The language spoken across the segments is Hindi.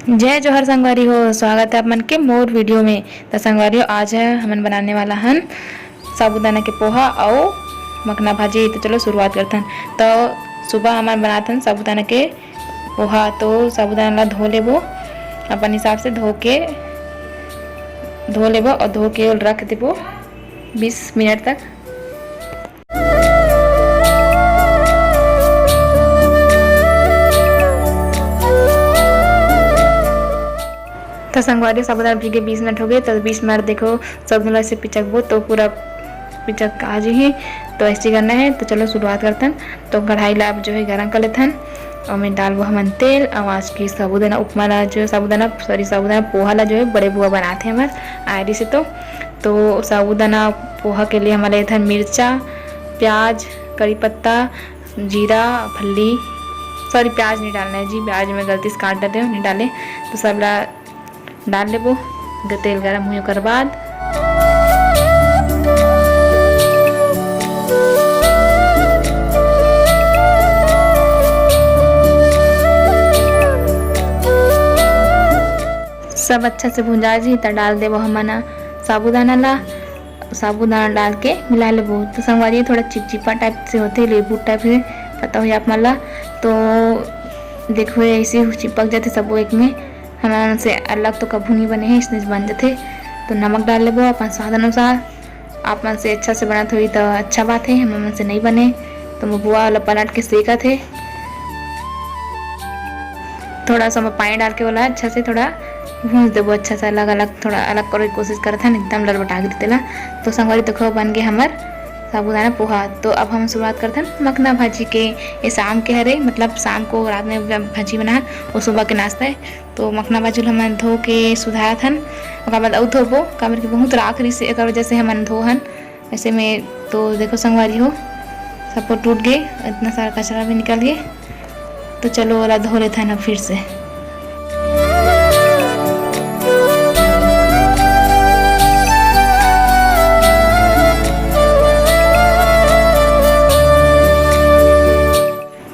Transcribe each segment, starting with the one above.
जय जोहर संगवारी हो। स्वागत है आप मन के मोर वीडियो में। तो संगवारी हो, आज है हमन बनाने वाला हन साबूदाना के पोहा और मखना भाजी। तो चलो शुरुआत करते हैं। तो सुबह हमन बनाते हैं साबूदाना के पोहा। तो साबूदाना ला धो लेबो, अपन हिसाब से धो लेबो और धो के रख देबो 20 मिनट तक। तो संगवारी साबूदाना भीगे 20 मिनट हो गए। तो 20 मिनट देखो साबूदाना से पिचकबो तो पूरा पिचक आ जी। तो ऐसे करना है। तो चलो शुरुआत करते हैं। तो कढ़ाई ला जो है गर्म कर लेते हैं और मैं डालबो हमन तेल। और आज की साबूदाना उपमा ला जो साबूदाना पोहा ला जो है बड़े बुआ बनाते हैं हमारे आयरी से। तो साबूदाना पोहा के लिए हमारे इधर मिर्चा, प्याज, करी पत्ता, जीरा, फल्ली, सॉरी प्याज नहीं डालना है जी, प्याज में गलती से काट डाले नहीं डाले। तो सब ला डाल लेबो। तेल गरम हुए कर बाद सब अच्छा से भुंजा जी। तो डाल देबो हमन साबूदाना ला। साबूदाना डाल के मिला लेबो। तो संगवारी थोड़ा चिपचिपा टाइप से होते, लेबू टाइप से, पता हो आप मन ला। तो देखो ऐसे चिपक जाते सब एक में। हमारे से अलग तो कभी नहीं बने हैं, इसने बन जाते। तो नमक डाल लेबो अपन स्वाद अनुसार। आप मन से अच्छा से बनत हुई तो अच्छा बात है, हमारे मन से नहीं बने तो मैं बुआ वाला पलट के सेका थे। थोड़ा सा मैं पानी डाल के बोला अच्छा से थोड़ा भूंज देबो। अच्छा से अलग अलग थोड़ा अलग करे की कोशिश करते हैं, एकदम लड़बटा के देतेला। तो संगवारी देखो बन गए हमार साबूदाना पोहा। तो अब हम शुरुआत करते हैं मखना भाजी के। ये शाम के हरे मतलब शाम को रात में भाजी बना वो सुबह के नाश्ता है। तो मखना भाजी हम धो के सुधारा थन। और बाद और धोबो काबर के बहुत राखरी से एक वजह से हम धो हन ऐसे में। तो देखो संगवारी हो सब टूट गए, इतना सारा कचरा भी निकल गए। तो चलो वाला धो लेते हैं ना फिर से।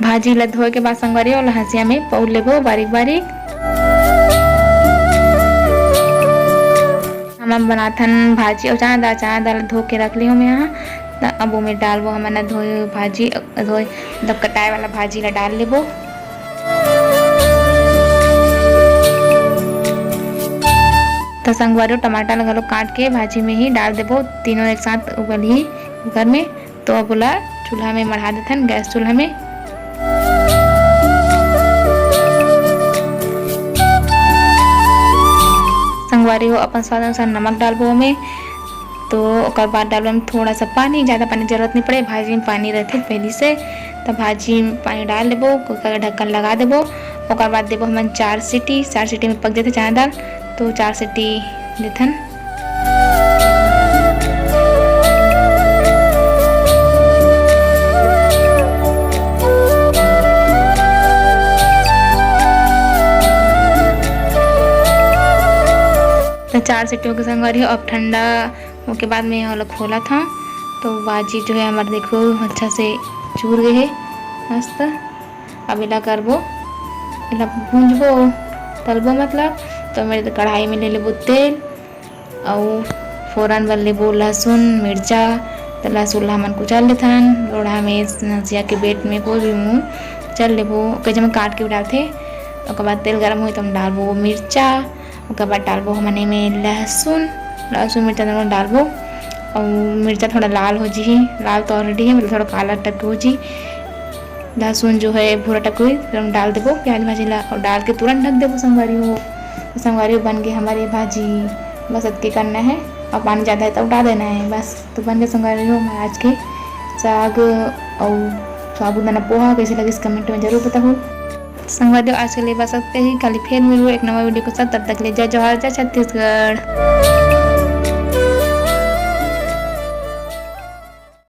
भाजी ला धोए के बाद संगवारी और हंसिया में पौड़ लेबो बारीक बारीक। हम बनाथन भाजी और चना दाल धो के रख ली हूँ मैं यहाँ। अब वो में डालबो हमन धोए भाजी धोए मतलब कटाए वाला भाजी ला डाल लेबो। तो संगवारी टमाटर ला घलो काट के भाजी में ही डाल देबो, तीनों एक साथ उबल ही कुकर में। तो अब बोला चूल्हा में मढ़ा देथन, गैस चूल्हा में। संगवारी हो अपन स्वाद अनुसार नमक डालबो में। तो ओकर बाद डालबो में थोड़ा सा पानी, ज़्यादा पानी जरूरत नहीं पड़े, भाजी में पानी रहते पहले से। तो भाजी में पानी डाल देबो, कुकर का ढक्कन लगा देबो। ओकर बाद देबो हमन 4 सीटी में पक जाते चना दाल। तो 4 सीटी देथन। तो 4 सीटियों के संगवारी अब ठंडा हो के बाद में हम खोला था। तो भाजी जो है हमारे देखो अच्छा से चूर गए है मस्त। अब इला करबो, इला भूंजबो तलबो मतलब। तो मेरे कढ़ाई में ले लेबो तेल और फोरन बन लेबो लहसुन मिर्चा। तो लहसुन ला हमन कुचल लेथन लोढ़ा में, नसिया के बेट में, कोई भी मुँह चल लेबो। कई में काट के भी डालते। उसके बाद तेल गर्म हुई तो हम डालबो मिर्चा। उसके बाद डालबो हमने में लहसुन मिर्चा दोनों डालबो। और मिर्चा थोड़ा लाल हो जी, लाल तो ऑलरेडी है मतलब थोड़ा काला टक हो जी। लहसुन जो है भूरा टक हुई फिर हम डाल देबो प्याज भाजी ला और डाल के तुरंत ढक देबो संगवारी हो। संगवारी हो बन गई हमारी भाजी। बस अतके करना है और पानी ज़्यादा है तो उठा देना है बस। तो बन गए संगवारी हो हमारे आज के साग और साबूदाना पोहा। कैसे लगे इस कमेंट में जरूर बताओ। संगवारी आज के लिए बस सकते ही, कल फिर मिलूँ एक नवा वीडियो के साथ। तब तक ले जय जोहार, जय छत्तीसगढ़।